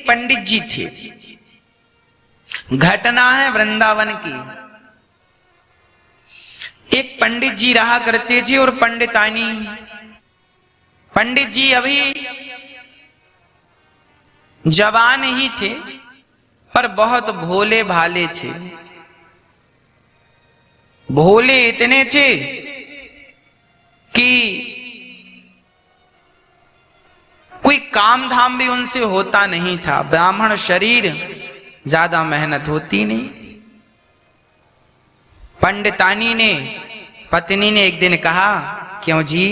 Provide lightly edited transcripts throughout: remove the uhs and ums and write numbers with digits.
पंडित जी थे। घटना है वृंदावन की। एक पंडित जी रहा करते थे और पंडितानी। पंडित जी अभी जवान ही थे पर बहुत भोले भाले थे। भोले इतने थे कि कोई काम धाम भी उनसे होता नहीं था। ब्राह्मण शरीर, ज्यादा मेहनत होती नहीं। पंडितानी ने, पत्नी ने एक दिन कहा, क्यों जी,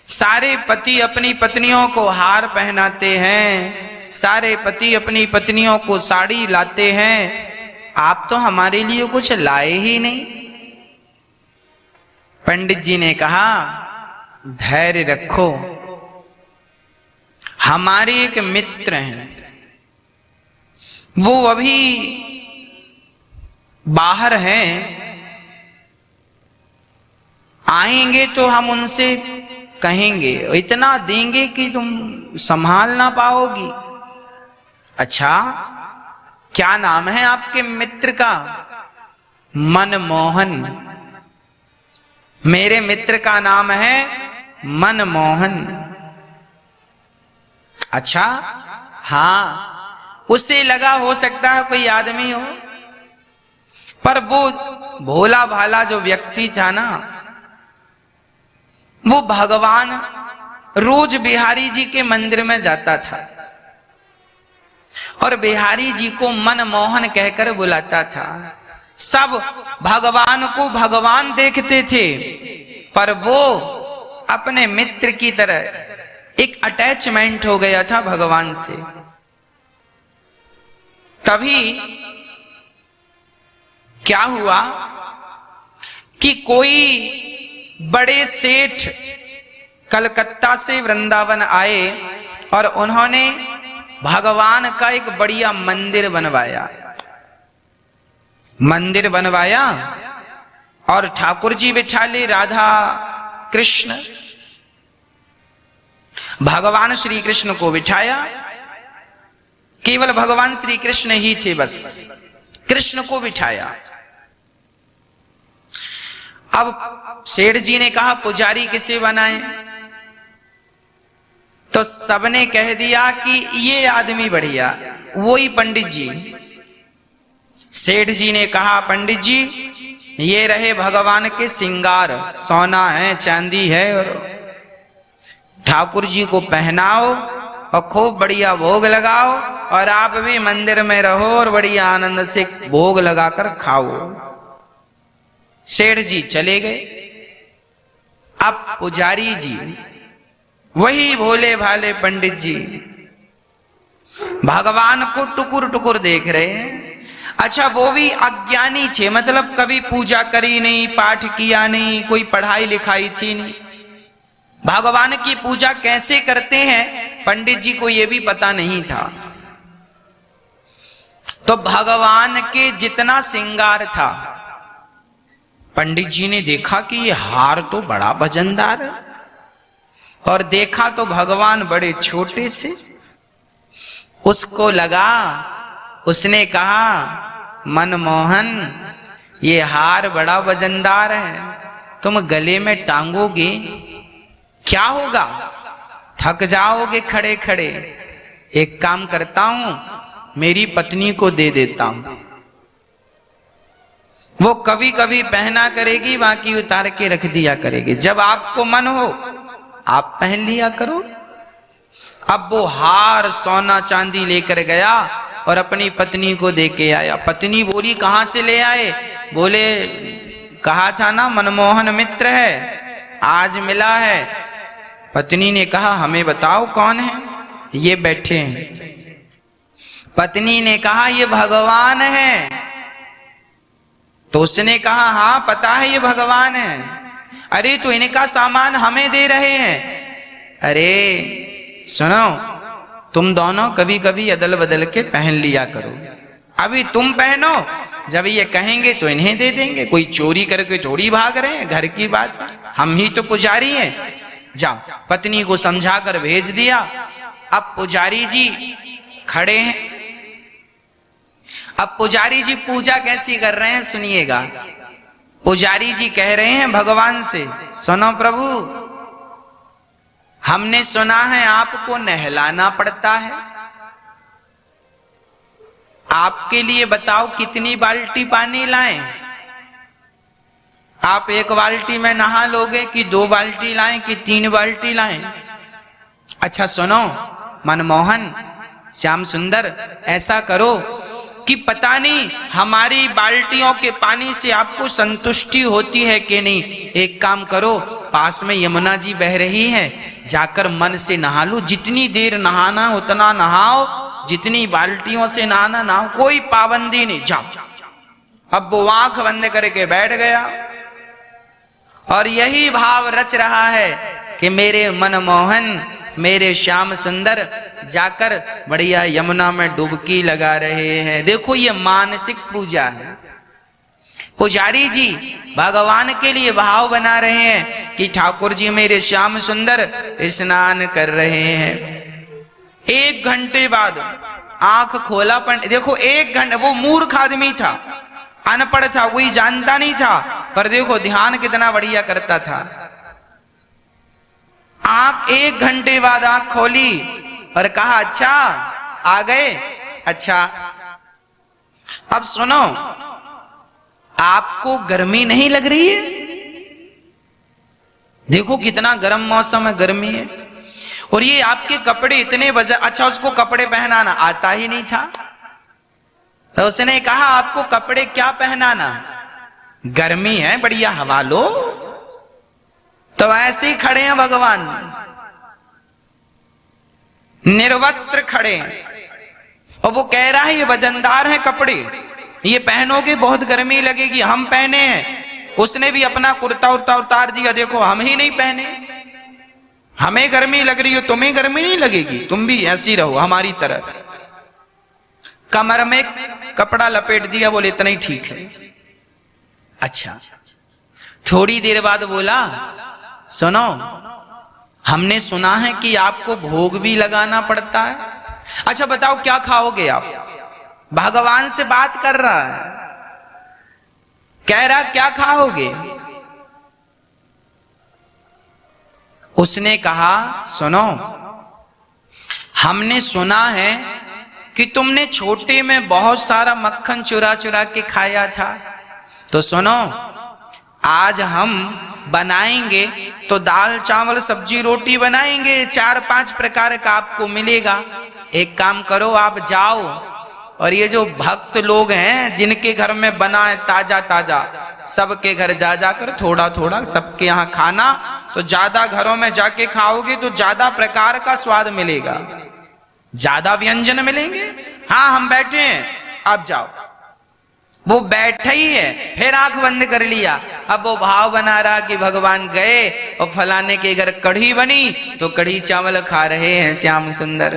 सारे पति अपनी पत्नियों को हार पहनाते हैं, सारे पति अपनी पत्नियों को साड़ी लाते हैं, आप तो हमारे लिए कुछ लाए ही नहीं। पंडित जी ने कहा, धैर्य रखो, हमारे एक मित्र हैं, वो अभी बाहर हैं, आएंगे तो हम उनसे कहेंगे, इतना देंगे कि तुम संभाल ना पाओगी। अच्छा, क्या नाम है आपके मित्र का? मनमोहन। मेरे मित्र का नाम है मनमोहन। अच्छा, हाँ, उसे लगा हो सकता है कोई आदमी हो, पर वो भोला भाला जो व्यक्ति था ना, वो भगवान रोज बिहारी जी के मंदिर में जाता था और बिहारी जी को मनमोहन कहकर बुलाता था। सब भगवान को भगवान देखते थे, पर वो अपने मित्र की तरह एक अटैचमेंट हो गया था भगवान से। तभी क्या हुआ कि कोई बड़े सेठ कलकत्ता से वृंदावन आए और उन्होंने भगवान का एक बढ़िया मंदिर बनवाया। मंदिर बनवाया और ठाकुर जी बिठा ले, राधा कृष्ण, भगवान श्री कृष्ण को बिठाया। केवल भगवान श्री कृष्ण ही थे, बस कृष्ण को बिठाया। अब सेठ जी ने कहा, पुजारी किसे बनाएं? तो सबने कह दिया कि ये आदमी बढ़िया, वही पंडित जी। सेठ जी ने कहा, पंडित जी ये रहे भगवान के श्रृंगार, सोना है, चांदी है, और ठाकुर जी को पहनाओ और खूब बढ़िया भोग लगाओ, और आप भी मंदिर में रहो और बढ़िया आनंद से भोग लगाकर खाओ। सेठ जी चले गए। अब पुजारी जी, वही भोले भाले पंडित जी, भगवान को टुकुर टुकुर देख रहे हैं। अच्छा, वो भी अज्ञानी थे, मतलब कभी पूजा करी नहीं, पाठ किया नहीं, कोई पढ़ाई लिखाई थी नहीं। भगवान की पूजा कैसे करते हैं पंडित जी को ये भी पता नहीं था। तो भगवान के जितना श्रृंगार था, पंडित जी ने देखा कि ये हार तो बड़ा वजनदार है, और देखा तो भगवान बड़े छोटे से। उसको लगा, उसने कहा, मनमोहन ये हार बड़ा वजनदार है, तुम गले में टांगोगे क्या होगा? थक जाओगे खड़े खड़े। एक काम करता हूं, मेरी पत्नी को दे देता हूं, वो कभी कभी पहना करेगी, बाकी उतार के रख दिया करेगी, जब आपको मन हो आप पहन लिया करो। अब वो हार सोना चांदी लेकर गया और अपनी पत्नी को दे के आया। पत्नी बोली, कहां से ले आए? बोले, कहा था ना मनमोहन मित्र है, आज मिला है। पत्नी ने कहा, हमें बताओ कौन है? ये बैठे हैं। पत्नी ने कहा, ये भगवान है। तो उसने कहा, हां पता है ये भगवान है। अरे तो इनका सामान हमें दे रहे हैं। अरे सुनो, तुम दोनों कभी कभी अदल बदल के पहन लिया करो, अभी तुम पहनो, जब ये कहेंगे तो इन्हें दे देंगे। कोई चोरी करके थोड़ी भाग रहे हैं, घर की बात, हम ही तो पुजारी हैं। जाओ, पत्नी को समझाकर भेज दिया। अब पुजारी जी खड़े हैं। अब पुजारी जी पूजा कैसी कर रहे हैं सुनिएगा। पुजारी जी कह रहे हैं भगवान से, सुनो प्रभु, हमने सुना है आपको नहलाना पड़ता है, आपके लिए बताओ कितनी बाल्टी पानी लाएं? आप 1 बाल्टी में नहा लोगे कि 2 बाल्टी लाएं कि 3 बाल्टी लाएं? अच्छा सुनो मनमोहन, श्याम सुंदर, ऐसा करो कि पता नहीं हमारी बाल्टियों के पानी से आपको संतुष्टि होती है कि नहीं। एक काम करो, पास में यमुना जी बह रही है, जाकर मन से नहा लो, जितनी देर नहाना उतना नहाओ, जितनी बाल्टियों से नहाना नहाओ, कोई पाबंदी नहीं, जाओ। अब वो आंख बंद करके बैठ गया और यही भाव रच रहा है कि मेरे मनमोहन, मेरे श्याम सुंदर जाकर बढ़िया यमुना में डुबकी लगा रहे हैं। देखो ये मानसिक पूजा है। पुजारी जी भगवान के लिए भाव बना रहे हैं कि ठाकुर जी मेरे श्याम सुंदर स्नान कर रहे हैं। 1 घंटे बाद आंख खोला, पर देखो 1 घंटे, वो मूर्ख आदमी था, अनपढ़ था, कोई जानता नहीं था, पर देखो ध्यान कितना बढ़िया करता था। आंख 1 घंटे बाद आंख खोली और कहा, अच्छा आ गए, अच्छा अब सुनो, आपको गर्मी नहीं लग रही है? देखो कितना गर्म मौसम है, गर्मी है, और ये आपके कपड़े इतने वजन, अच्छा उसको कपड़े पहनाना आता ही नहीं था, तो उसने कहा आपको कपड़े क्या पहनाना, गर्मी है, बढ़िया हवा लो। तो ऐसे ही खड़े हैं भगवान, निर्वस्त्र खड़े हैं, और वो कह रहा है ये वजनदार है कपड़े, ये पहनोगे बहुत गर्मी लगेगी, हम पहने हैं। उसने भी अपना कुर्ता उर्ता उतार दिया, देखो हम ही नहीं पहने, हमें गर्मी लग रही हो, तुम्हें गर्मी नहीं लगेगी, तुम भी ऐसी रहो हमारी तरह। कमर में कपड़ा लपेट दिया, बोले इतना ही ठीक है। अच्छा, थोड़ी देर बाद बोला, सुनो, हमने सुना है कि आपको भोग भी लगाना पड़ता है, अच्छा बताओ क्या खाओगे आप? भगवान से बात कर रहा है, कह रहा क्या खाओगे? उसने कहा, सुनो, हमने सुना है कि तुमने छोटे में बहुत सारा मक्खन चुरा चुरा के खाया था, तो सुनो, आज हम बनाएंगे तो दाल चावल सब्जी रोटी बनाएंगे, 4-5 प्रकार का आपको मिलेगा। एक काम करो, आप जाओ और ये जो भक्त लोग हैं जिनके घर में बना है ताजा ताजा, सबके घर जा जाकर थोड़ा थोड़ा सबके यहाँ खाना, तो ज्यादा घरों में जाके खाओगे तो ज्यादा प्रकार का स्वाद मिलेगा, ज्यादा व्यंजन मिलेंगे। हाँ हम बैठे हैं, आप जाओ। वो बैठा ही है, फिर आंख बंद कर लिया। अब वो भाव बना रहा कि भगवान गए और फलाने के घर कढ़ी बनी तो कढ़ी चावल खा रहे हैं श्याम सुंदर,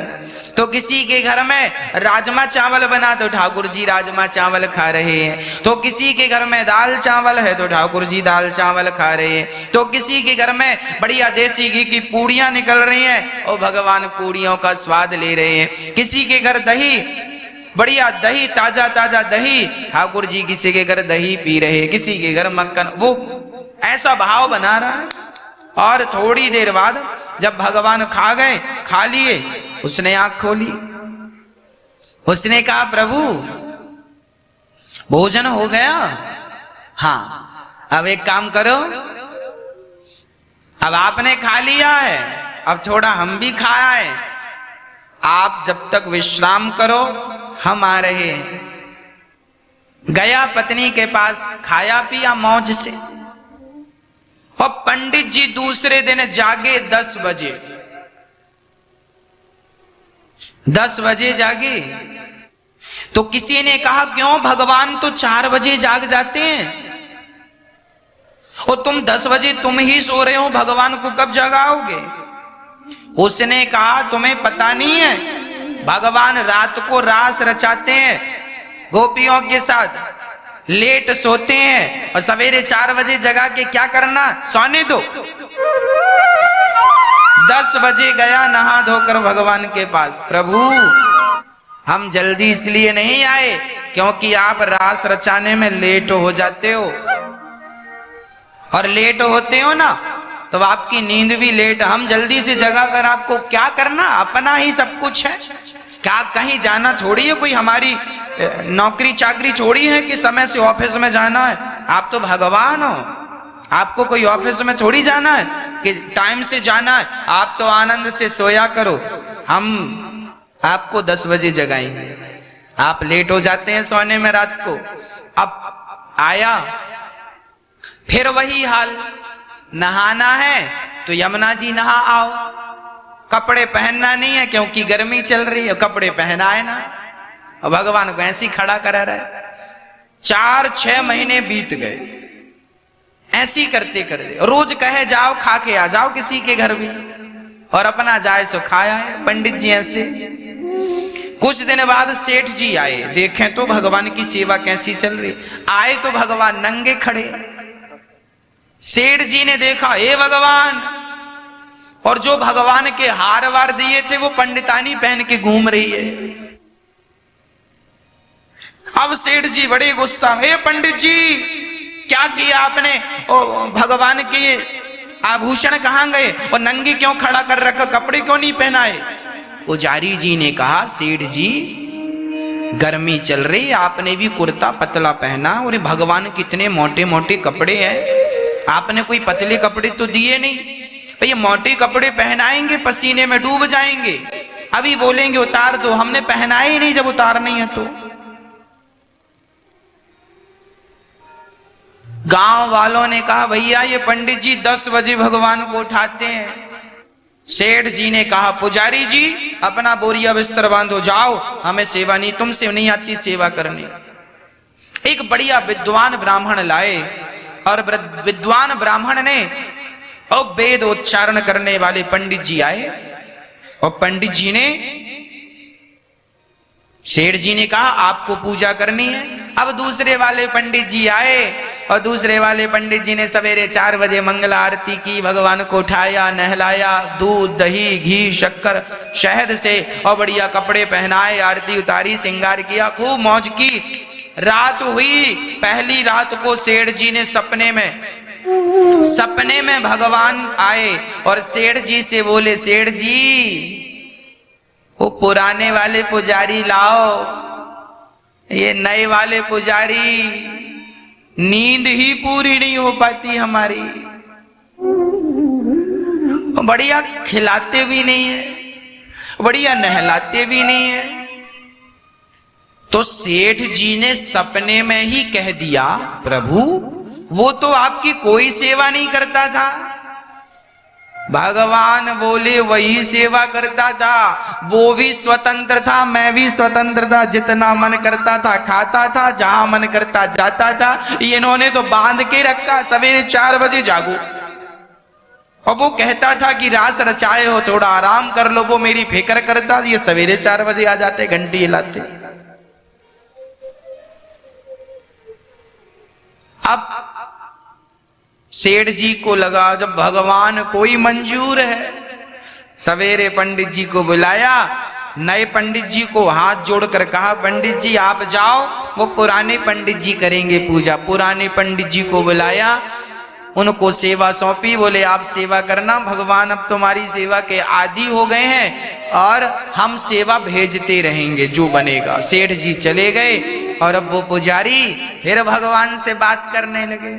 तो किसी के घर में राजमा चावल बना तो ठाकुर जी राजमा चावल खा रहे हैं, तो किसी के घर में दाल चावल है तो ठाकुर जी दाल चावल खा रहे हैं, तो किसी के घर में बढ़िया देसी घी की पूड़ियां निकल रही हैं और भगवान पूड़ियों का स्वाद ले रहे हैं, किसी के घर दही, बढ़िया दही, ताजा ताजा दही, ठाकुर जी किसी के घर दही पी रहे, किसी के घर मक्खन, वो ऐसा भाव बना रहा है। और थोड़ी देर बाद जब भगवान खा गए, खा लिए, उसने आंख खोली, उसने कहा प्रभु भोजन हो गया? हाँ, अब एक काम करो, अब आपने खा लिया है, अब थोड़ा हम भी खाए, आप जब तक विश्राम करो हम आ रहे हैं। गया पत्नी के पास, खाया पिया मौज से, और पंडित जी दूसरे दिन जागे 10 बजे, 10 बजे जागे। तो किसी ने कहा क्यों, भगवान तो 4 बजे जाग जाते हैं और तुम 10 बजे तुम ही सो रहे हो, भगवान को कब जगाओगे? उसने कहा तुम्हें पता नहीं है, भगवान रात को रास रचाते हैं गोपियों के साथ, लेट सोते हैं और सवेरे 4 बजे जगा के क्या करना, सोने दो। 10 बजे गया नहा धोकर भगवान के पास, प्रभु हम जल्दी इसलिए नहीं आए क्योंकि आप रास रचाने में लेट हो जाते हो, और लेट होते हो ना तो आपकी नींद भी लेट। हम जल्दी से जगा कर आपको क्या करना, अपना ही सब कुछ है, क्या कहीं जाना थोड़ी है, कोई हमारी नौकरी चाकरी छोड़ी है कि समय से ऑफिस में जाना है। आप तो भगवान हो, आपको कोई ऑफिस में थोड़ी जाना है कि टाइम से जाना है। आप तो आनंद से सोया करो, हम आपको 10 बजे जगाएंगे, आप लेट हो जाते हैं सोने में रात को। अब आया फिर वही हाल, नहाना है तो यमुना जी नहा आओ, कपड़े पहनना नहीं है क्योंकि गर्मी चल रही है, कपड़े पहनाए ना, और भगवान को ऐसी खड़ा करा रहे। 4-6 महीने बीत गए ऐसी करते करते, रोज कहे जाओ खा के आ जाओ किसी के घर भी, और अपना जाए सो खाया है पंडित जी ऐसे। कुछ दिन बाद सेठ जी आए, देखें तो भगवान की सेवा कैसी चल रही। आए तो भगवान नंगे खड़े। सेठ जी ने देखा, हे भगवान, और जो भगवान के हार वार दिए थे वो पंडितानी पहन के घूम रही है। अब सेठ जी बड़े गुस्सा, हे पंडित जी क्या किया आपने, ओ भगवान के आभूषण कहां गए, और नंगी क्यों खड़ा कर रखा, कपड़े क्यों नहीं पहनाए। पुजारी जी ने कहा, सेठ जी गर्मी चल रही, आपने भी कुर्ता पतला पहना, और भगवान कितने मोटे मोटे कपड़े हैं, आपने कोई पतले कपड़े तो दिए नहीं। भैया मोटे कपड़े पहनाएंगे पसीने में डूब जाएंगे, अभी बोलेंगे उतार दो, हमने पहनाए ही नहीं जब उतार नहीं है तो। गांव वालों ने कहा, भैया ये पंडित जी 10 बजे भगवान को उठाते हैं। सेठ जी ने कहा, पुजारी जी अपना बोरिया बिस्तर बांधो, जाओ, हमें सेवा नहीं, तुमसे नहीं आती सेवा करनी। एक बढ़िया विद्वान ब्राह्मण लाए, और विद्वान ब्राह्मण ने और वेद उच्चारण करने वाले पंडित जी आए, और पंडित जी ने, सेठ जी ने कहा आपको पूजा करनी है। अब दूसरे वाले पंडित जी आए, और दूसरे वाले पंडित जी ने सवेरे 4 बजे मंगला आरती की, भगवान को उठाया, नहलाया, दूध दही घी शक्कर शहद से, और बढ़िया कपड़े पहनाए, आरती उतारी, श्रृंगार किया, खूब मौज की। रात हुई, पहली रात को सेठ जी ने सपने में भगवान आए और सेठ जी से बोले, सेठ जी वो पुराने वाले पुजारी लाओ, ये नए वाले पुजारी नींद ही पूरी नहीं हो पाती हमारी, बढ़िया खिलाते भी नहीं है, बढ़िया नहलाते भी नहीं है। तो सेठ जी ने सपने में ही कह दिया, प्रभु वो तो आपकी कोई सेवा नहीं करता था। भगवान बोले, वही सेवा करता था, वो भी स्वतंत्र था, मैं भी स्वतंत्र था, जितना मन करता था खाता था, जहां मन करता जाता था। इन्होंने तो बांध के रखा, सवेरे 4 बजे जागो, और वो कहता था कि रास रचाए हो थोड़ा आराम कर लो, वो मेरी फिक्र करता, ये सवेरे 4 बजे आ जाते, घंटी हिलाते। अब सेठ जी को लगा जब भगवान कोई मंजूर है, सवेरे पंडित जी को बुलाया, नए पंडित जी को हाथ जोड़कर कहा, पंडित जी आप जाओ, वो पुराने पंडित जी करेंगे पूजा। पुराने पंडित जी को बुलाया, उनको सेवा सौंपी, बोले आप सेवा करना, भगवान अब तुम्हारी सेवा के आदी हो गए हैं और हम सेवा भेजते रहेंगे जो बनेगा। सेठ जी चले गए, और अब वो पुजारी फिर भगवान से बात करने लगे,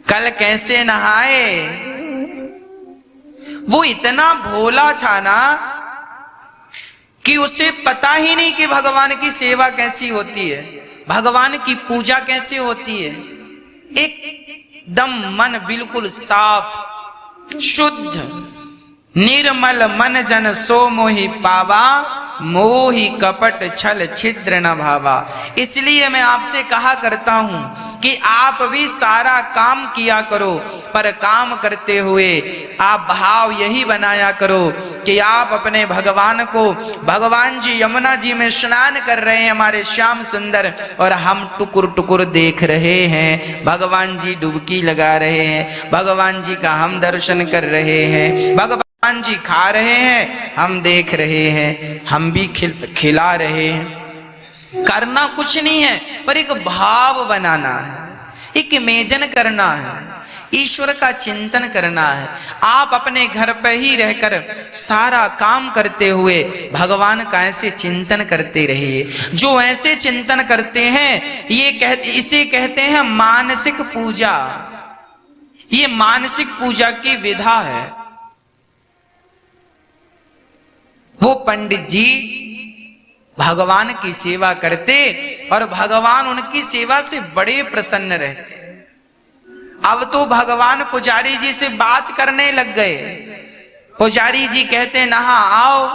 कल कैसे नहाए। वो इतना भोला था ना कि उसे पता ही नहीं कि भगवान की सेवा कैसी होती है, भगवान की पूजा कैसे होती है। एकदम मन बिल्कुल साफ शुद्ध निर्मल, मन जन सो मोहि पावा, मोहि कपट छल छिद्र न भावा। इसलिए मैं आपसे कहा करता हूं कि आप भी सारा काम किया करो, पर काम करते हुए आप भाव यही बनाया करो कि आप अपने भगवान को, भगवान जी यमुना जी में स्नान कर रहे हैं हमारे श्याम सुंदर, और हम टुकुर टुकुर देख रहे हैं, भगवान जी डुबकी लगा रहे हैं, भगवान जी का हम दर्शन कर रहे हैं। भगवान भगवान जी खा रहे हैं, हम देख रहे हैं, हम भी खिला रहे हैं। करना कुछ नहीं है, पर एक भाव बनाना है, एक इमेजन करना है, ईश्वर का चिंतन करना है। आप अपने घर पर ही रहकर सारा काम करते हुए भगवान का ऐसे चिंतन करते रहिए। जो ऐसे चिंतन करते हैं इसे कहते हैं मानसिक पूजा। ये मानसिक पूजा की विधा है। वो पंडित जी भगवान की सेवा करते और भगवान उनकी सेवा से बड़े प्रसन्न रहते। अब तो भगवान पुजारी जी से बात करने लग गए। पुजारी जी कहते नहा आओ,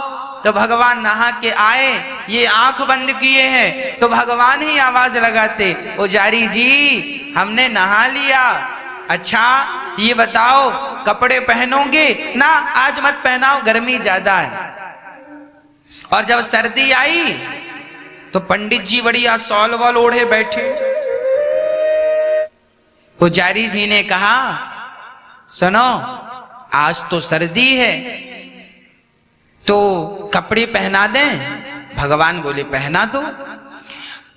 तो भगवान नहा के आए, ये आंख बंद किए हैं, तो भगवान ही आवाज लगाते, पुजारी जी हमने नहा लिया। अच्छा ये बताओ कपड़े पहनोगे ना? आज मत पहनाओ, गर्मी ज्यादा है। और जब सर्दी आई तो पंडित जी बढ़िया सॉल वॉल ओढ़े बैठे। पुजारी जी ने कहा सुनो आज तो सर्दी है तो कपड़े पहना दें। भगवान बोले पहना दो।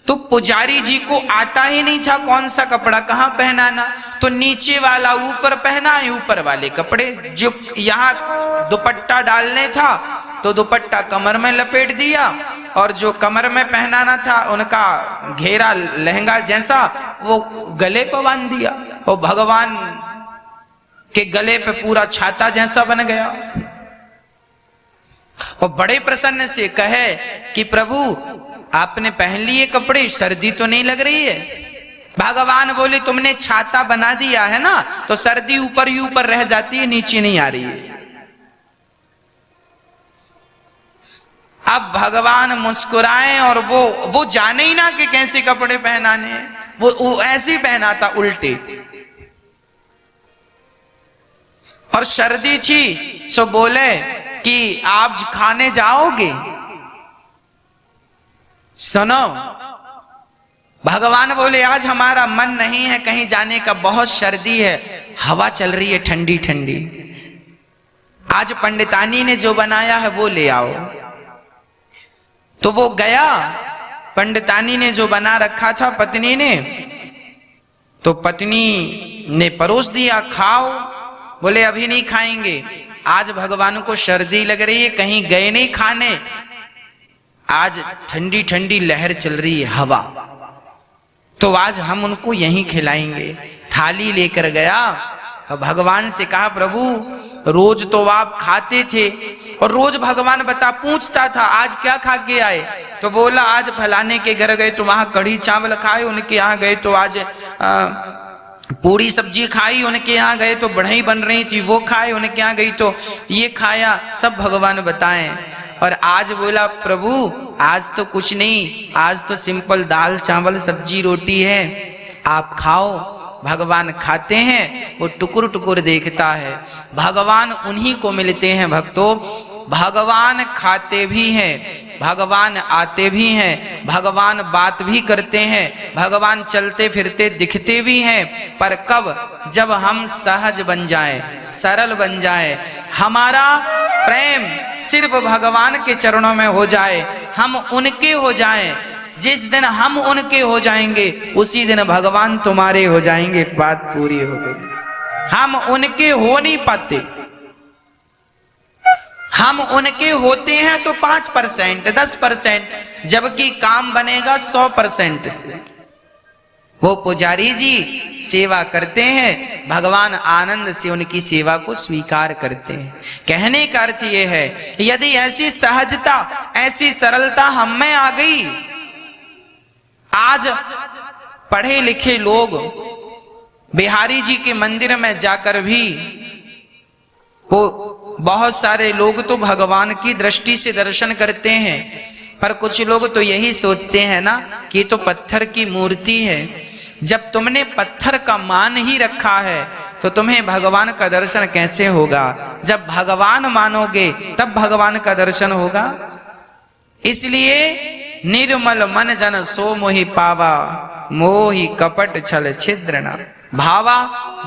तो पुजारी जी को आता ही नहीं था कौन सा कपड़ा कहां पहनाना, तो नीचे वाला ऊपर पहनाए, ऊपर वाले कपड़े जो यहां दुपट्टा डालने था तो दुपट्टा कमर में लपेट दिया, और जो कमर में पहनाना था उनका घेरा लहंगा जैसा वो गले पर बांध दिया, और भगवान के गले पे पूरा छाता जैसा बन गया। और बड़े प्रसन्न से कहे कि प्रभु आपने पहन लिए कपड़े, सर्दी तो नहीं लग रही है? भगवान बोले तुमने छाता बना दिया है ना, तो सर्दी ऊपर ही ऊपर रह जाती है, नीचे नहीं आ रही है। अब भगवान मुस्कुराए और वो जाने ही ना कि कैसे कपड़े पहनाने हैं, वो ऐसे ही पहना था उल्टे। और सर्दी थी सो बोले कि आप खाने जाओगे? सुनो भगवान बोले आज हमारा मन नहीं है कहीं जाने का, बहुत सर्दी है, हवा चल रही है ठंडी ठंडी, आज पंडितानी ने जो बनाया है वो ले आओ। तो वो गया, पंडितानी ने जो बना रखा था पत्नी ने, तो पत्नी ने परोस दिया, खाओ। बोले अभी नहीं खाएंगे, आज भगवान को सर्दी लग रही है, कहीं गए नहीं खाने, आज ठंडी ठंडी लहर चल रही है हवा, तो आज हम उनको यहीं खिलाएंगे। थाली लेकर गया और भगवान से कहा प्रभु रोज तो आप खाते थे, और रोज भगवान पूछता था आज क्या खा के आए, तो बोला आज फलाने के घर गए तो वहां कढ़ी चावल खाए, उनके यहाँ गए तो आज पूरी सब्जी खाई, उनके यहाँ गए तो बढ़ई बन रही थी वो खाए, उनके यहाँ गई तो ये खाया, सब भगवान बताएं। और आज बोला प्रभु आज तो कुछ नहीं, आज तो सिंपल दाल चावल सब्जी रोटी है, आप खाओ। भगवान खाते हैं, वो टुकुर टुकुर देखता है। भगवान उन्हीं को मिलते हैं भक्तों। भगवान खाते भी हैं, भगवान आते भी हैं, भगवान बात भी करते हैं, भगवान चलते फिरते दिखते भी हैं, पर कब? जब हम सहज बन जाएं, सरल बन जाएं, हमारा प्रेम सिर्फ भगवान के चरणों में हो जाए, हम उनके हो जाएं। जिस दिन हम उनके हो जाएंगे उसी दिन भगवान तुम्हारे हो जाएंगे, बात पूरी हो गई। हम उनके हो नहीं पाते, हम उनके होते हैं तो 5% 10%, जबकि काम बनेगा 100% से। वो पुजारी जी सेवा करते हैं, भगवान आनंद से उनकी सेवा को स्वीकार करते हैं। कहने का अर्थ ये है यदि ऐसी सहजता ऐसी सरलता हम में आ गई, आज पढ़े लिखे लोग बिहारी जी के मंदिर में जाकर भी, वो बहुत सारे लोग तो भगवान की दृष्टि से दर्शन करते हैं, पर कुछ लोग तो यही सोचते हैं ना कि ये तो पत्थर की मूर्ति है। जब तुमने पत्थर का मान ही रखा है तो तुम्हें भगवान का दर्शन कैसे होगा? जब भगवान मानोगे तब भगवान का दर्शन होगा। इसलिए निर्मल मन जन सो मोहि पावा, मोहि कपट छल छिद्र न भावा।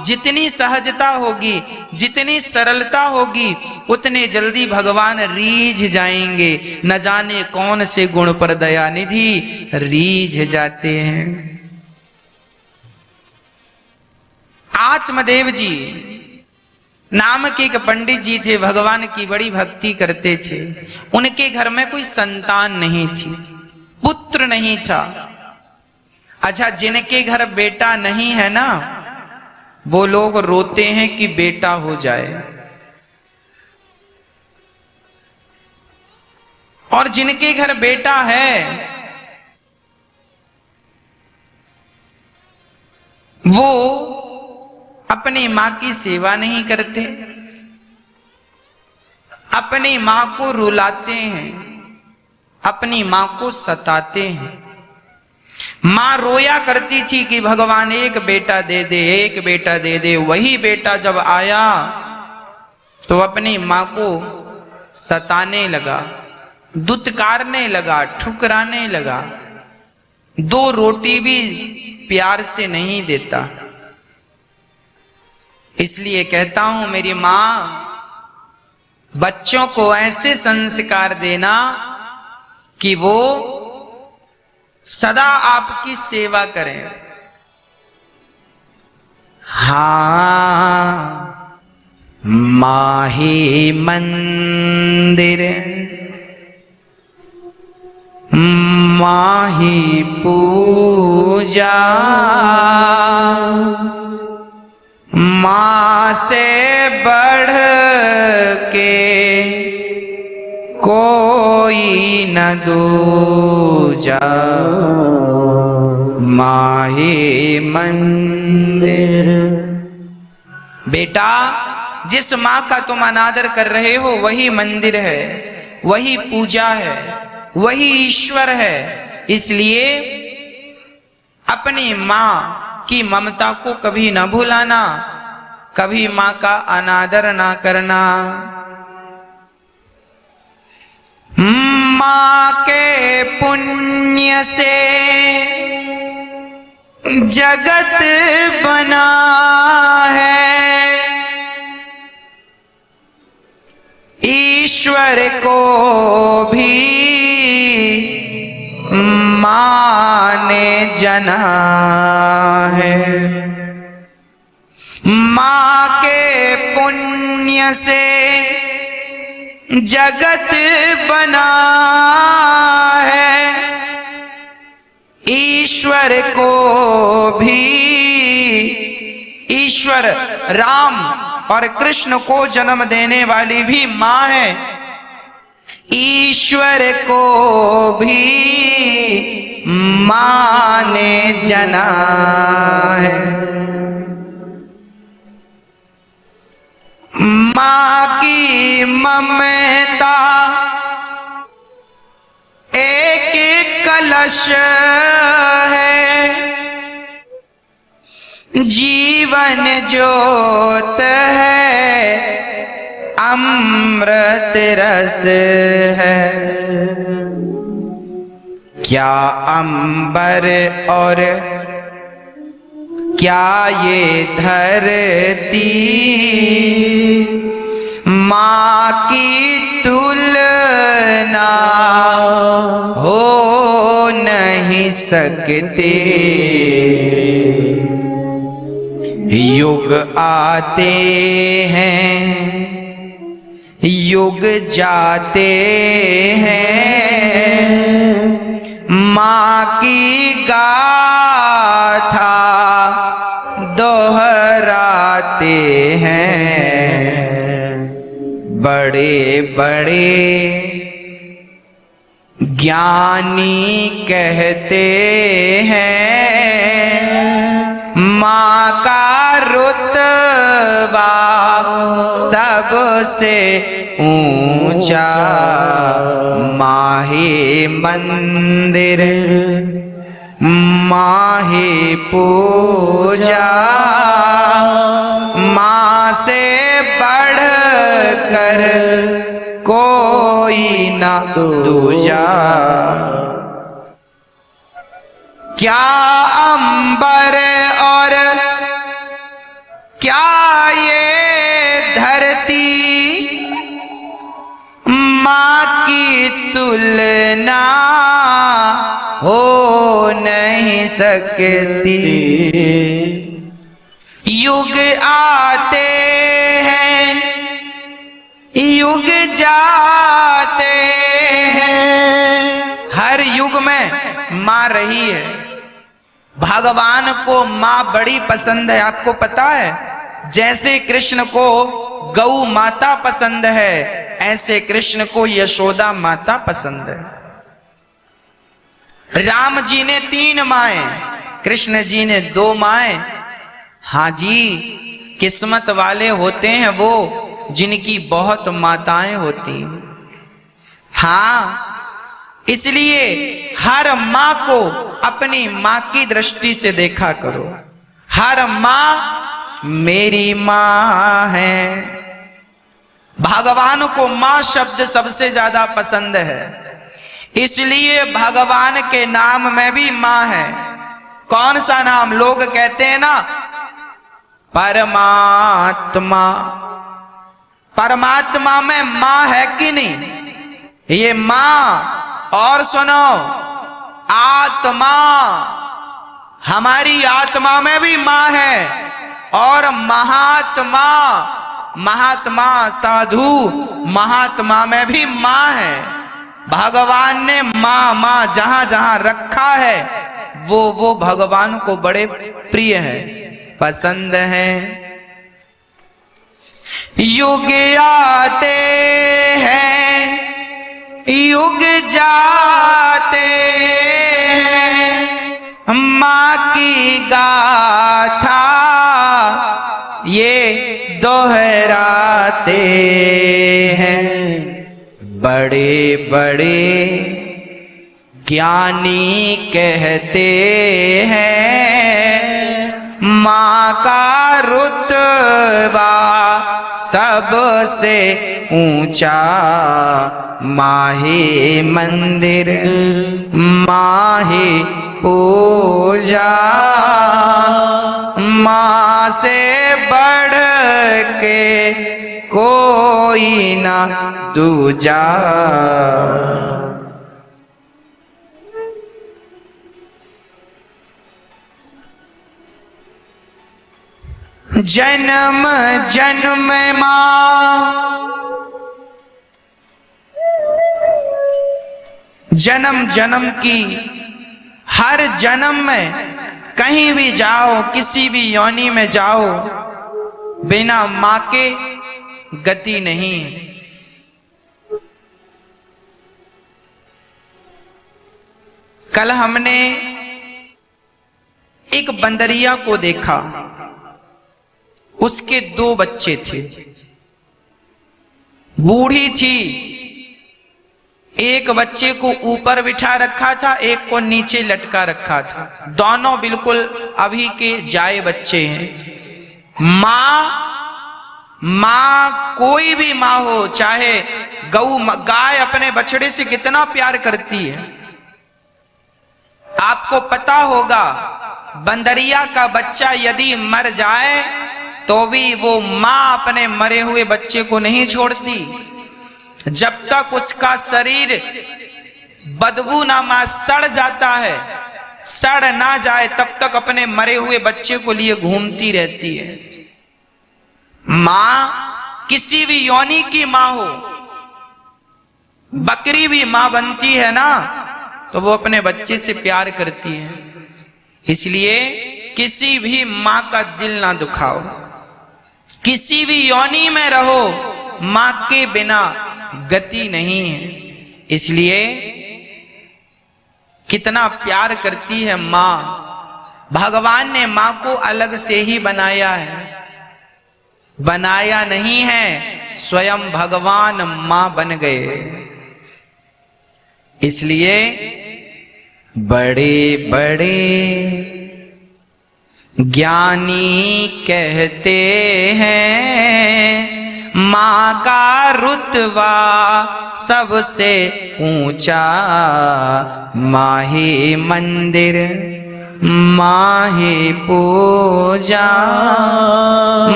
जितनी सहजता होगी, जितनी सरलता होगी, उतने जल्दी भगवान रीझ जाएंगे। न जाने कौन से गुण पर दया निधि रीझ जाते हैं। आत्मदेव जी नाम के एक पंडित जी थे, भगवान की बड़ी भक्ति करते थे। उनके घर में कोई संतान नहीं थी, पुत्र नहीं था। अच्छा, जिनके घर बेटा नहीं है ना, वो लोग रोते हैं कि बेटा हो जाए, और जिनके घर बेटा है वो अपनी मां की सेवा नहीं करते, अपनी मां को रुलाते हैं, अपनी मां को सताते हैं। मां रोया करती थी कि भगवान एक बेटा दे दे, एक बेटा दे दे। वही बेटा जब आया तो अपनी मां को सताने लगा, दुत्कारने लगा, ठुकराने लगा। 2 रोटी भी प्यार से नहीं देता। इसलिए कहता हूं, मेरी मां, बच्चों को ऐसे संस्कार देना कि वो सदा आपकी सेवा करें। हाँ, माही मंदिर माही पूजा, मां से बढ़ के कोई न दूजा। माही मंदिर। बेटा, जिस मां का तुम अनादर कर रहे हो वही मंदिर है, वही पूजा है, वही ईश्वर है। इसलिए अपनी मां की ममता को कभी न भुलाना, कभी मां का अनादर ना करना। मां के पुण्य से जगत बना है, ईश्वर को भी मां ने जना है। मां के पुण्य से जगत बना है, ईश्वर को भी, ईश्वर राम और कृष्ण को जन्म देने वाली भी मां है। ईश्वर को भी मां ने जना है। मां की ममता एक कलश है, जीवन ज्योत है, अमृत रस है। क्या अंबर और क्या ये धरती मां की तुलना हो नहीं सकते। युग आते हैं, युग जाते हैं, मां की गाथा दोहराते हैं। बड़े बड़े ज्ञानी कहते हैं मां का रुतबा सबसे ऊंचा। माही मंदिर माही पूजा, मां से बढ़कर कोई ना दूजा। क्या अंबर और क्या ये धरती माँ की तुलना हो नहीं सकती। युग आते हैं युग जाते हैं, हर युग में माँ रही है। भगवान को माँ बड़ी पसंद है, आपको पता है। जैसे कृष्ण को गौ माता पसंद है, ऐसे कृष्ण को यशोदा माता पसंद है। राम जी ने 3 माएं, कृष्ण जी ने 2 माएं। हाँ जी, किस्मत वाले होते हैं वो जिनकी बहुत माताएं होती। हाँ, इसलिए हर माँ को अपनी माँ की दृष्टि से देखा करो। हर माँ मेरी माँ है। भगवान को माँ शब्द सबसे ज्यादा पसंद है, इसलिए भगवान के नाम में भी माँ है। कौन सा नाम? लोग कहते हैं ना परमात्मा। परमात्मा में माँ है कि नहीं? ये माँ। और सुनो, आत्मा, हमारी आत्मा में भी माँ है। और महात्मा, महात्मा साधु, महात्मा में भी माँ है। भगवान ने माँ माँ जहां जहां रखा है वो भगवान को बड़े प्रिय है, पसंद है। युग आते हैं युग जाते हैं, माँ की गाथा ये दोहराते हैं। बड़े बड़े ज्ञानी कहते हैं माँ का रुतबा सबसे ऊंचा। माहे मंदिर माहे पूजा, माँ से बढ़ के कोई ना दूजा। जन्म जन्म माँ, जन्म जन्म की, हर जन्म में कहीं भी जाओ, किसी भी योनि में जाओ, बिना माँ के गति नहीं है। कल हमने एक बंदरिया को देखा, उसके 2 बच्चे थे। बूढ़ी थी, एक बच्चे को ऊपर बिठा रखा था, एक को नीचे लटका रखा था। दोनों बिल्कुल अभी के जाए बच्चे हैं। माँ कोई भी माँ हो, चाहे गाय अपने बछड़े से कितना प्यार करती है। आपको पता होगा, बंदरिया का बच्चा यदि मर जाए तो भी वो माँ अपने मरे हुए बच्चे को नहीं छोड़ती। जब तक उसका शरीर बदबू नामा सड़ जाता है, सड़ ना जाए तब तक अपने मरे हुए बच्चे को लिए घूमती रहती है। माँ किसी भी योनि की माँ हो, बकरी भी माँ बनती है ना, तो वो अपने बच्चे से प्यार करती है। इसलिए किसी भी माँ का दिल ना दुखाओ। किसी भी योनि में रहो, माँ के बिना गति नहीं है। इसलिए कितना प्यार करती है माँ। भगवान ने माँ को अलग से ही बनाया है, बनाया नहीं है, स्वयं भगवान माँ बन गए। इसलिए बड़े बड़े ज्ञानी कहते हैं माँ का रुतबा सबसे ऊंचा। माहे मंदिर माहे पूजा,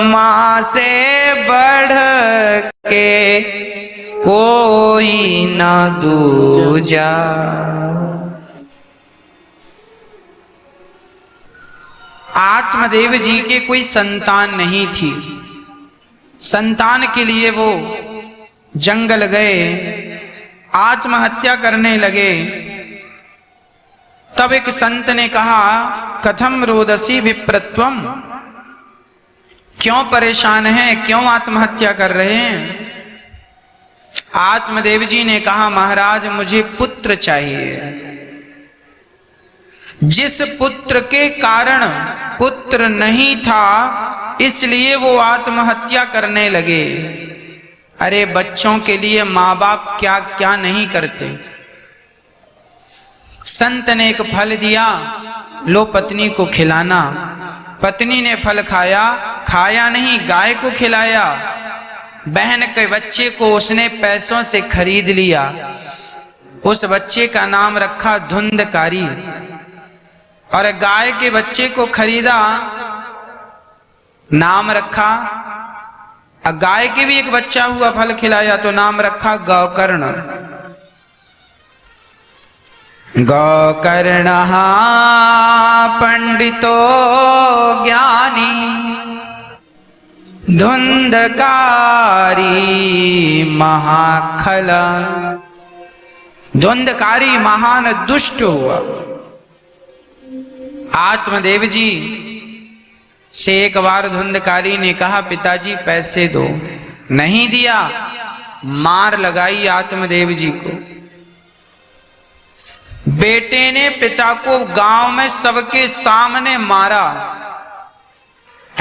माँ से बढ़ के कोई न दूजा। आत्मदेव जी के कोई संतान नहीं थी। संतान के लिए वो जंगल गए, आत्महत्या करने लगे। तब एक संत ने कहा, कथम रोदसी विप्रत्वम, क्यों परेशान हैं, क्यों आत्महत्या कर रहे हैं? आत्मदेव जी ने कहा, महाराज मुझे पुत्र चाहिए। जिस पुत्र के कारण पुत्र नहीं था, इसलिए वो आत्महत्या करने लगे। अरे बच्चों के लिए माँ बाप क्या क्या नहीं करते। संत ने एक फल दिया, लो पत्नी को खिलाना। पत्नी ने फल खाया, खाया नहीं, गाय को खिलाया। बहन के बच्चे को उसने पैसों से खरीद लिया। उस बच्चे का नाम रखा धुंधकारी, और गाय के बच्चे को खरीदा, नाम रखा। गाय के भी एक बच्चा हुआ, फल खिलाया तो नाम रखा गौकर्ण। गौकर्णः पंडितो ज्ञानी, धुंधकारी महाखल। धुंधकारी महान दुष्ट हुआ। आत्मदेव जी से एक बार धुंधकारी ने कहा, पिताजी पैसे दो। नहीं दिया, मार लगाई आत्मदेव जी को। बेटे ने पिता को गांव में सबके सामने मारा।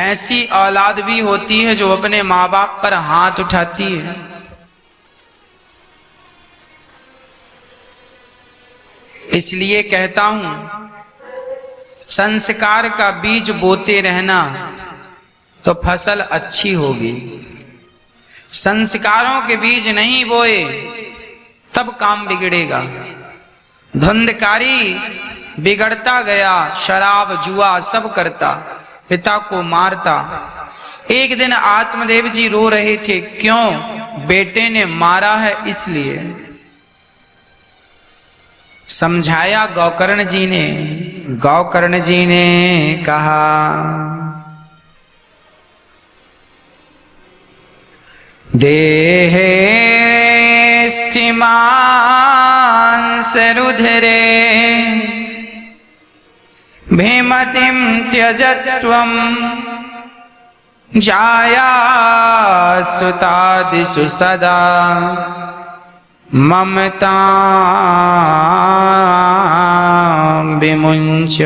ऐसी औलाद भी होती है जो अपने माँ बाप पर हाथ उठाती है। इसलिए कहता हूं, संस्कार का बीज बोते रहना तो फसल अच्छी होगी। संस्कारों के बीज नहीं बोए तब काम बिगड़ेगा। धुंधकारी बिगड़ता गया, शराब जुआ सब करता, पिता को मारता। एक दिन आत्मदेव जी रो रहे थे, क्यों? बेटे ने मारा है इसलिए। समझाया गौकर्ण जी ने। गौकर्ण जी ने कहा, देहे स्थिमांस रुधिरे भीमतिं त्यजत्वं जाया सुतादिषु सदा ममता विमुञ्च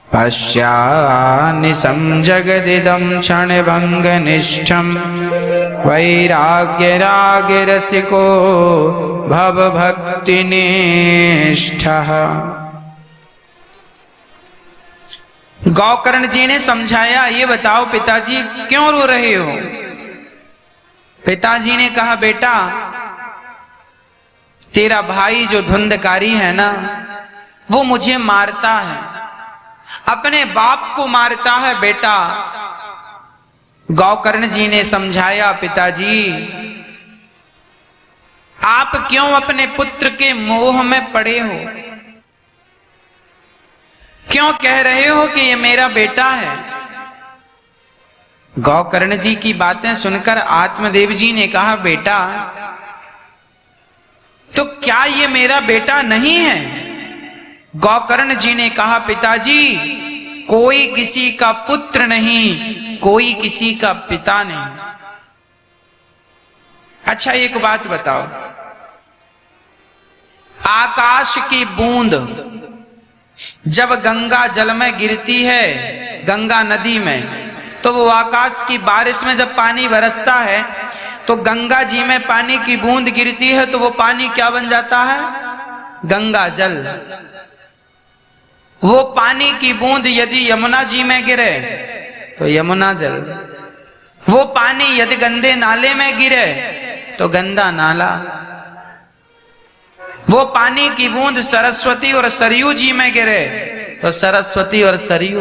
पश्यानिशं जगदिदं क्षणभङ्गनिष्ठं वैराग्यरागरसिको भवभक्तिनिष्ठः। गौकर्ण जी ने समझाया, ये बताओ पिताजी क्यों रो रहे हो? पिताजी ने कहा, बेटा तेरा भाई जो धुंधकारी है ना, वो मुझे मारता है, अपने बाप को मारता है बेटा। गौकर्ण जी ने समझाया, पिताजी आप क्यों अपने पुत्र के मोह में पड़े हो? क्यों कह रहे हो कि ये मेरा बेटा है? गौकर्ण जी की बातें सुनकर आत्मदेव जी ने कहा, बेटा तो क्या ये मेरा बेटा नहीं है? गौकर्ण जी ने कहा, पिताजी कोई किसी का पुत्र नहीं, कोई किसी का पिता नहीं। अच्छा एक बात बताओ, आकाश की बूंद जब गंगा जल में गिरती है, गंगा नदी में, तो वो आकाश की बारिश में जब पानी बरसता है तो गंगा जी में पानी की बूंद गिरती है तो वो पानी क्या बन जाता है? गंगा जल। वो पानी की बूंद यदि यमुना जी में गिरे तो यमुना जल। वो पानी यदि गंदे नाले में गिरे तो गंदा नाला। वो पानी की बूंद सरस्वती और सरयू जी में गिरे तो सरस्वती और सरयू।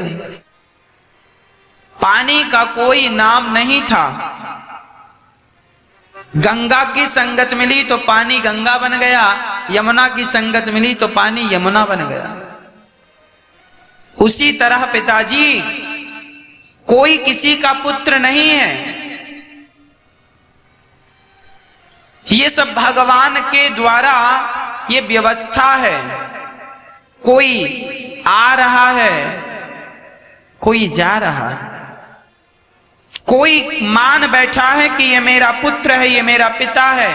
पानी का कोई नाम नहीं था। गंगा की संगत मिली तो पानी गंगा बन गया, यमुना की संगत मिली तो पानी यमुना बन गया। उसी तरह पिताजी कोई किसी का पुत्र नहीं है, ये सब भगवान के द्वारा ये व्यवस्था है। कोई आ रहा है, कोई जा रहा है, कोई मान बैठा है कि ये मेरा पुत्र है, ये मेरा पिता है।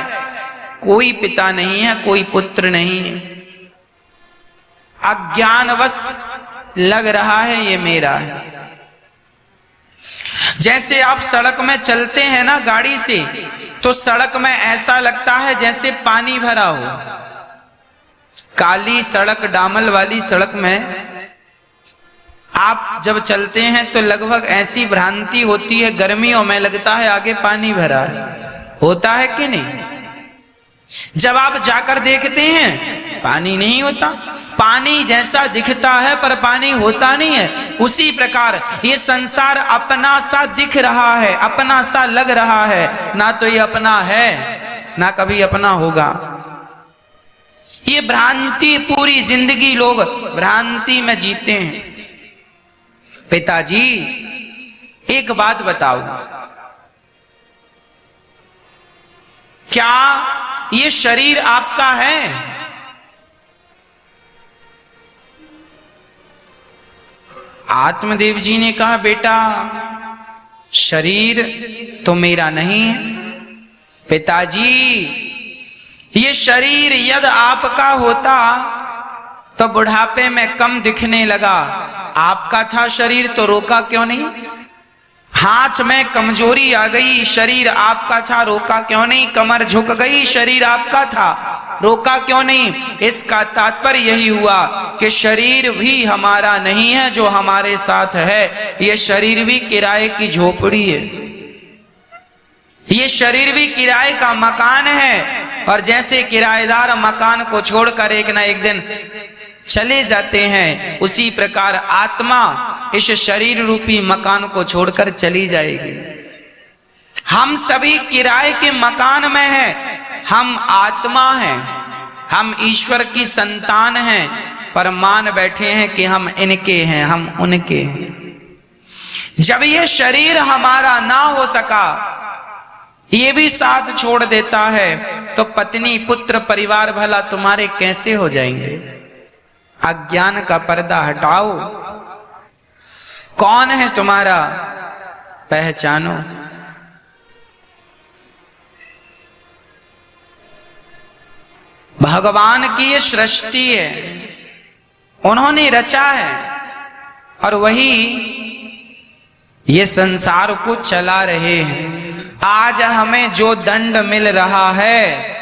कोई पिता नहीं है, कोई पुत्र नहीं है। अज्ञानवश लग रहा है ये मेरा है। जैसे आप सड़क में चलते हैं ना गाड़ी से, तो सड़क में ऐसा लगता है जैसे पानी भरा हो। काली सड़क, डामल वाली सड़क में आप जब चलते हैं तो लगभग ऐसी भ्रांति होती है, गर्मियों में लगता है आगे पानी भरा है। होता है कि नहीं? जब आप जाकर देखते हैं पानी नहीं होता। पानी जैसा दिखता है पर पानी होता नहीं है। उसी प्रकार ये संसार अपना सा दिख रहा है, अपना सा लग रहा है, ना तो ये अपना है ना कभी अपना होगा। ये भ्रांति, पूरी जिंदगी लोग भ्रांति में जीते हैं। पिताजी एक बात बताओ, क्या ये शरीर आपका है? आत्मदेव जी ने कहा, बेटा शरीर तो मेरा नहीं है। पिताजी ये शरीर यदि आपका होता तो बुढ़ापे में कम दिखने लगा। आपका था शरीर तो रोका क्यों नहीं? हाथ में कमजोरी आ गई, शरीर आपका था, रोका क्यों नहीं? कमर झुक गई, शरीर आपका था, रोका क्यों नहीं? इसका तात्पर्य यही हुआ कि शरीर भी हमारा नहीं है जो हमारे साथ है। ये शरीर भी किराए की झोपड़ी है, ये शरीर भी किराए का मकान है। और जैसे किराएदार मकान को छोड़कर एक ना एक दिन चले जाते हैं, उसी प्रकार आत्मा इस शरीर रूपी मकान को छोड़कर चली जाएगी। हम सभी किराए के मकान में हैं। हम आत्मा हैं, हम ईश्वर की संतान हैं, पर मान बैठे हैं कि हम इनके हैं, हम उनके हैं। जब ये शरीर हमारा ना हो सका, ये भी साथ छोड़ देता है, तो पत्नी, पुत्र, परिवार भला तुम्हारे कैसे हो जाएंगे? अज्ञान का पर्दा हटाओ। कौन है तुम्हारा? पहचानो। भगवान की ये सृष्टि है, उन्होंने रचा है, और वही ये संसार को चला रहे हैं। आज हमें जो दंड मिल रहा है,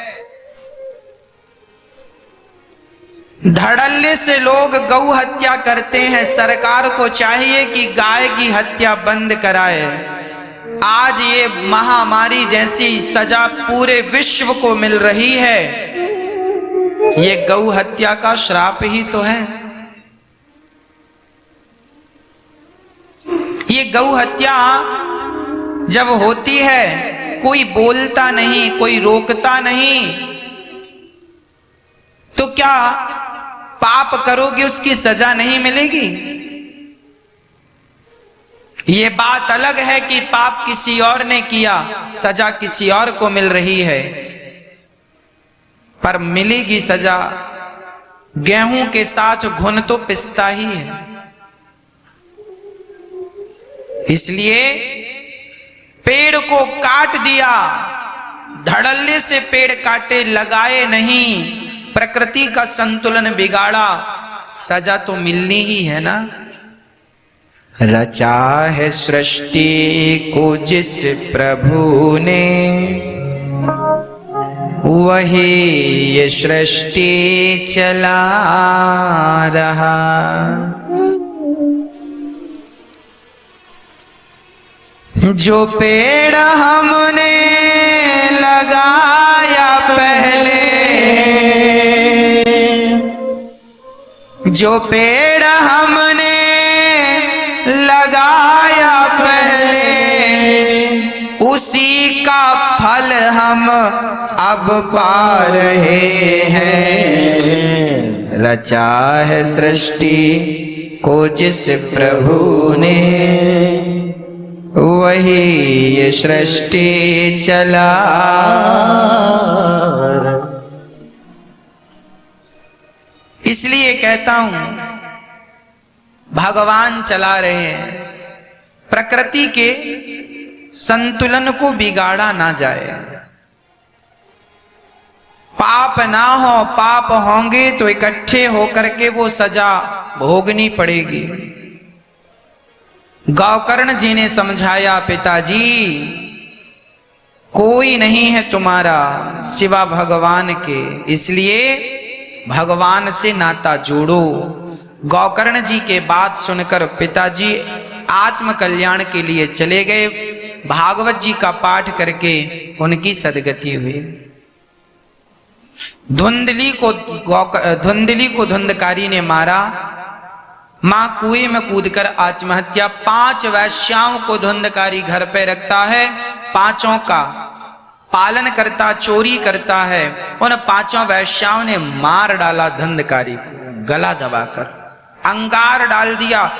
धड़ल्ले से लोग गौ हत्या करते हैं। सरकार को चाहिए कि गाय की हत्या बंद कराए। आज ये महामारी जैसी सजा पूरे विश्व को मिल रही है, ये गौ हत्या का श्राप ही तो है। ये गौ हत्या जब होती है, कोई बोलता नहीं, कोई रोकता नहीं, तो क्या पाप करोगे उसकी सजा नहीं मिलेगी? ये बात अलग है कि पाप किसी और ने किया, सजा किसी और को मिल रही है, पर मिलेगी सजा। गेहूं के साथ घुन तो पिसता ही है। इसलिए पेड़ को काट दिया, धड़ल्ले से पेड़ काटे, लगाए नहीं, प्रकृति का संतुलन बिगाड़ा, सजा तो मिलनी ही है ना। रचा है सृष्टि को जिस प्रभु ने, वही ये सृष्टि चला रहा। जो पेड़ हमने लगाया पहले, जो पेड़ हमने लगाया पहले, उसी का फल हम अब पा रहे हैं। रचा है सृष्टि को जिस प्रभु ने, वही ये सृष्टि चला। इसलिए कहता हूं भगवान चला रहे हैं, प्रकृति के संतुलन को बिगाड़ा ना जाए। पाप ना हो, पाप होंगे तो इकट्ठे होकर के वो सजा भोगनी पड़ेगी। गौकर्ण जी ने समझाया, पिताजी कोई नहीं है तुम्हारा सिवा भगवान के, इसलिए भगवान से नाता जोड़ो। गौकर्ण जी के बात सुनकर पिताजी आत्म कल्याण के लिए चले गए। भागवत जी का पाठ करके उनकी सदगति हुई। धुंधली को धुंधकारी ने मारा, मां कुएं में कूदकर आत्महत्या। 5 वैश्याओं को धुंधकारी घर पे रखता है, 5 का पालन करता, चोरी करता है। उन 5 वैश्याओं ने मार डाला धुंधकारी को, गला दबाकर अंगार डाल दिया।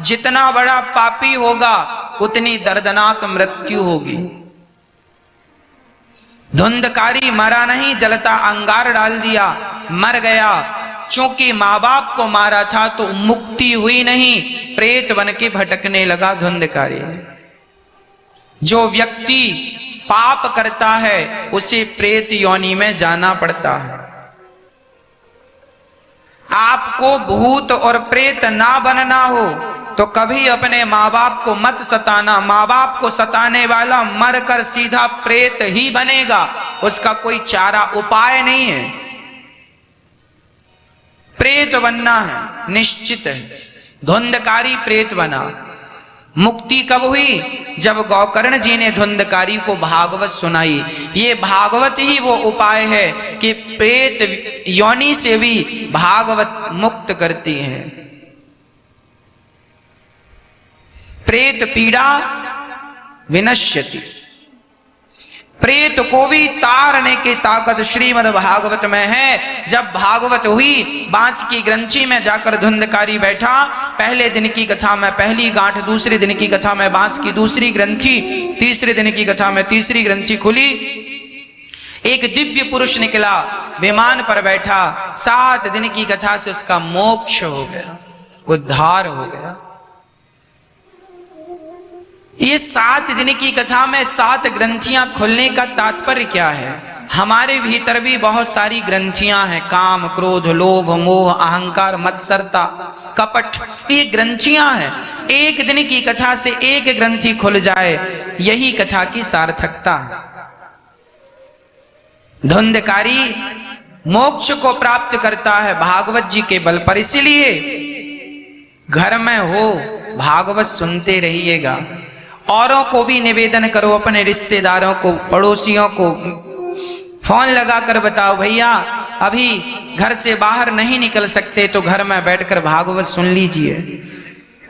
जितना बड़ा पापी होगा उतनी दर्दनाक मृत्यु होगी। धुंधकारी मरा नहीं, जलता अंगार डाल दिया, मर गया। चूंकि मां बाप को मारा था तो मुक्ति हुई नहीं, प्रेत बन के भटकने लगा धुंधकारी। जो व्यक्ति पाप करता है उसे प्रेत योनि में जाना पड़ता है। आपको भूत और प्रेत ना बनना हो तो कभी अपने माँ बाप को मत सताना। माँ बाप को सताने वाला मरकर सीधा प्रेत ही बनेगा, उसका कोई चारा उपाय नहीं है। प्रेत बनना है, निश्चित है। धुंधकारी प्रेत बना। मुक्ति कब हुई? जब गौकर्ण जी ने धुंधकारी को भागवत सुनाई। ये भागवत ही वो उपाय है कि प्रेत योनि से भी भागवत मुक्त करती है। प्रेत पीड़ा विनश्यति, प्रेत को भी तारने की ताकत श्रीमद् भागवत में है। जब भागवत हुई, बांस की ग्रंथि में जाकर धुंधकारी बैठा। पहले दिन की कथा में पहली गांठ, दूसरे दिन की कथा में बांस की दूसरी ग्रंथि, तीसरे दिन की कथा में तीसरी ग्रंथि खुली। एक दिव्य पुरुष निकला, विमान पर बैठा। 7 दिन की कथा से उसका मोक्ष हो गया, उद्धार हो गया। ये 7 दिन की कथा में 7 ग्रंथियां खुलने का तात्पर्य क्या है? हमारे भीतर भी बहुत सारी ग्रंथियां हैं। काम, क्रोध, लोभ, मोह, अहंकार, मत्सरता, कपट, ये ग्रंथियां हैं। एक दिन की कथा से एक ग्रंथि खुल जाए, यही कथा की सार्थकता है। धुंधकारी मोक्ष को प्राप्त करता है भागवत जी के बल पर। इसलिए घर में हो भागवत सुनते रहिएगा। औरों को भी निवेदन करो, अपने रिश्तेदारों को, पड़ोसियों को फोन लगाकर बताओ, भैया अभी घर से बाहर नहीं निकल सकते तो घर में बैठकर भागवत सुन लीजिए।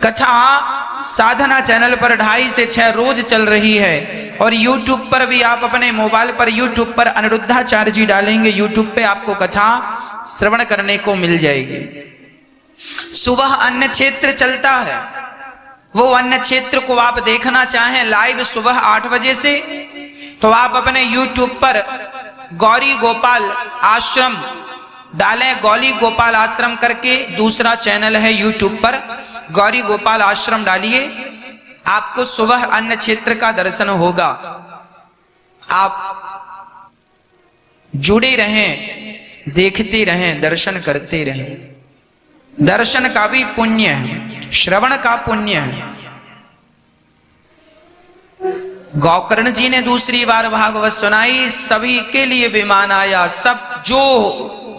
कथा साधना चैनल पर 2.5 से 6 रोज चल रही है। और YouTube पर भी आप अपने मोबाइल पर YouTube पर अनिरुद्धाचार्य जी डालेंगे, YouTube पे आपको कथा श्रवण करने को मिल जाएगी। सुबह अन्य क्षेत्र चलता है, वो अन्य क्षेत्र को आप देखना चाहें लाइव सुबह 8 बजे से, तो आप अपने YouTube पर गौरी गोपाल आश्रम डालें। गौरी गोपाल आश्रम करके दूसरा चैनल है YouTube पर, गौरी गोपाल आश्रम डालिए, आपको सुबह अन्य क्षेत्र का दर्शन होगा। आप जुड़े रहें, देखते रहें, दर्शन करते रहें। दर्शन का भी पुण्य है, श्रवण का पुण्य है। गौकर्ण जी ने दूसरी बार भागवत सुनाई, सभी के लिए विमान आया। सब जो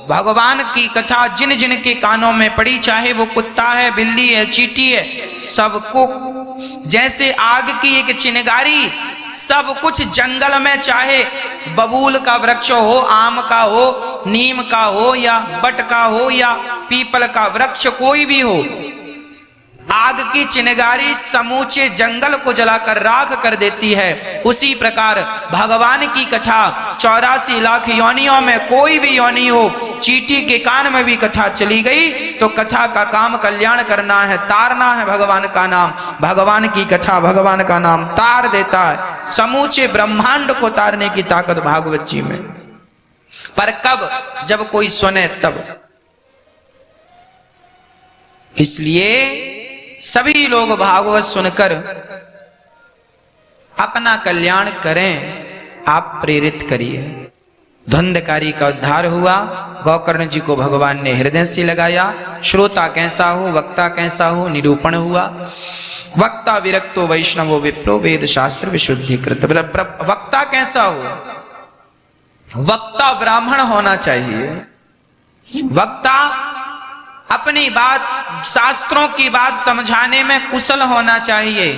भगवान की कथा जिन जिन के कानों में पड़ी, चाहे वो कुत्ता है, बिल्ली है, चींटी है, सबको जैसे आग की एक चिनगारी सब कुछ जंगल में, चाहे बबूल का वृक्ष हो, आम का हो, नीम का हो, या बट का हो, या पीपल का वृक्ष कोई भी हो, आग की चिनगारी समूचे जंगल को जलाकर राख कर देती है। उसी प्रकार भगवान की कथा 84 लाख योनियों में कोई भी योनि हो, चींटी के कान में भी कथा चली गई तो कथा का काम कल्याण करना है, तारना है भगवान का नाम। भगवान की कथा भगवान का नाम तार देता है, समूचे ब्रह्मांड को तारने की ताकत भागवत जी में। पर कब? जब कोई सुने तब। इसलिए सभी लोग भागवत सुनकर अपना कल्याण करें, आप प्रेरित करिए। धुंधकारी का उद्धार हुआ, गोकर्ण जी को भगवान ने हृदय से लगाया। श्रोता कैसा हो, वक्ता कैसा हो, निरूपण हुआ। वक्ता विरक्तो वैष्णवो विप्रो वेद शास्त्र विशुद्धिकृत। वक्ता कैसा हो? वक्ता ब्राह्मण होना चाहिए। वक्ता अपनी बात, शास्त्रों की बात समझाने में कुशल होना चाहिए।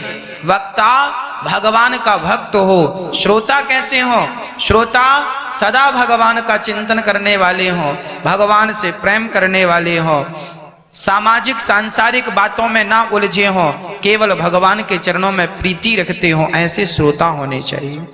वक्ता भगवान का भक्त हो। श्रोता कैसे हो? श्रोता सदा भगवान का चिंतन करने वाले हो, भगवान से प्रेम करने वाले हो, सामाजिक सांसारिक बातों में ना उलझे हो, केवल भगवान के चरणों में प्रीति रखते हो, ऐसे श्रोता होने चाहिए।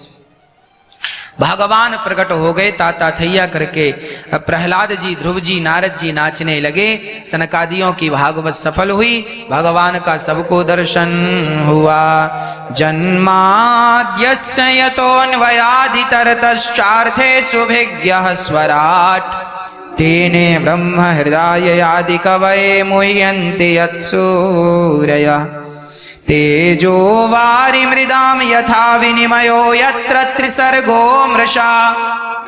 भगवान प्रकट हो गए ताता थैया करके। प्रहलाद जी, ध्रुव जी, नारद जी नाचने लगे। सनकादियों की भागवत सफल हुई, भगवान का सबको दर्शन हुआ। जन्माद्यस्य यतोऽन्वयादितरतश्चार्थे सुभिज्ञः स्वराट् तेने ब्रह्म हृदय आदि कवये मुह्यन्ति यत्सूरयः तेजो वारि मृदाम यथा विनिमयो यत्र त्रिसर्गो मृषा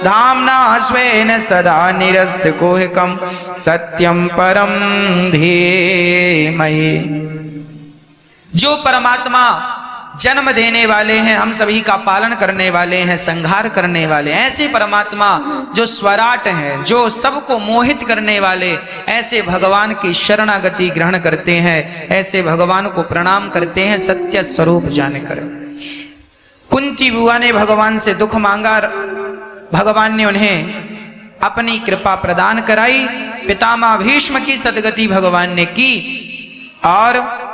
धाम्ना स्वेन सदा निरस्तकुहकं सत्यं परं धीमहि। जो परमात्मा जन्म देने वाले हैं, हम सभी का पालन करने वाले हैं, संहार करने वाले, ऐसे परमात्मा जो स्वराट हैं, जो सबको मोहित करने वाले, ऐसे भगवान की शरणागति ग्रहण करते हैं, ऐसे भगवान को प्रणाम करते हैं सत्य स्वरूप जानकर। कुंती बुआ ने भगवान से दुख मांगा, भगवान ने उन्हें अपनी कृपा प्रदान कराई। पितामह भीष्म की सदगति भगवान ने की और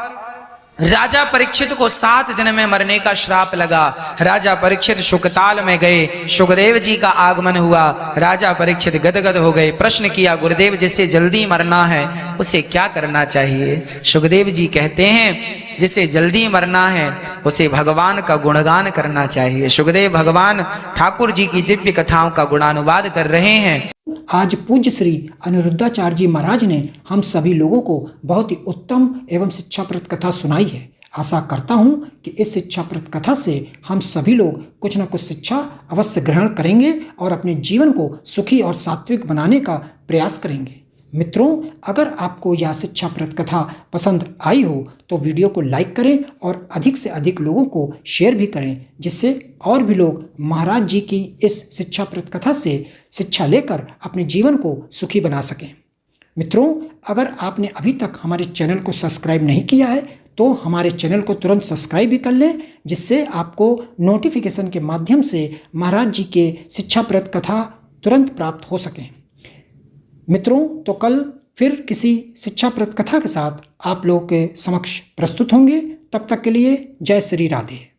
राजा परीक्षित को 7 दिन में मरने का श्राप लगा। राजा परीक्षित शुकताल में गए, सुखदेव जी का आगमन हुआ। राजा परीक्षित गदगद हो गए, प्रश्न किया, गुरुदेव जिसे जल्दी मरना है उसे क्या करना चाहिए? सुखदेव जी कहते हैं जिसे जल्दी मरना है उसे भगवान का गुणगान करना चाहिए। सुखदेव भगवान ठाकुर जी की दिव्य कथाओं का गुणानुवाद कर रहे हैं। आज पूज्य श्री अनिरुद्धाचार्य जी महाराज ने हम सभी लोगों को बहुत ही उत्तम एवं शिक्षाप्रद कथा सुनाई है। आशा करता हूँ कि इस शिक्षाप्रद कथा से हम सभी लोग कुछ न कुछ शिक्षा अवश्य ग्रहण करेंगे और अपने जीवन को सुखी और सात्विक बनाने का प्रयास करेंगे। मित्रों, अगर आपको यह शिक्षाप्रद कथा पसंद आई हो तो वीडियो को लाइक करें और अधिक से अधिक लोगों को शेयर भी करें, जिससे और भी लोग महाराज जी की इस शिक्षाप्रद कथा से शिक्षा लेकर अपने जीवन को सुखी बना सकें। मित्रों, अगर आपने अभी तक हमारे चैनल को सब्सक्राइब नहीं किया है तो हमारे चैनल को तुरंत सब्सक्राइब भी कर लें, जिससे आपको नोटिफिकेशन के माध्यम से महाराज जी के शिक्षाप्रद कथा तुरंत प्राप्त हो सकें। मित्रों, तो कल फिर किसी शिक्षाप्रद कथा के साथ आप लोगों के समक्ष प्रस्तुत होंगे। तब तक के लिए जय श्री राधे।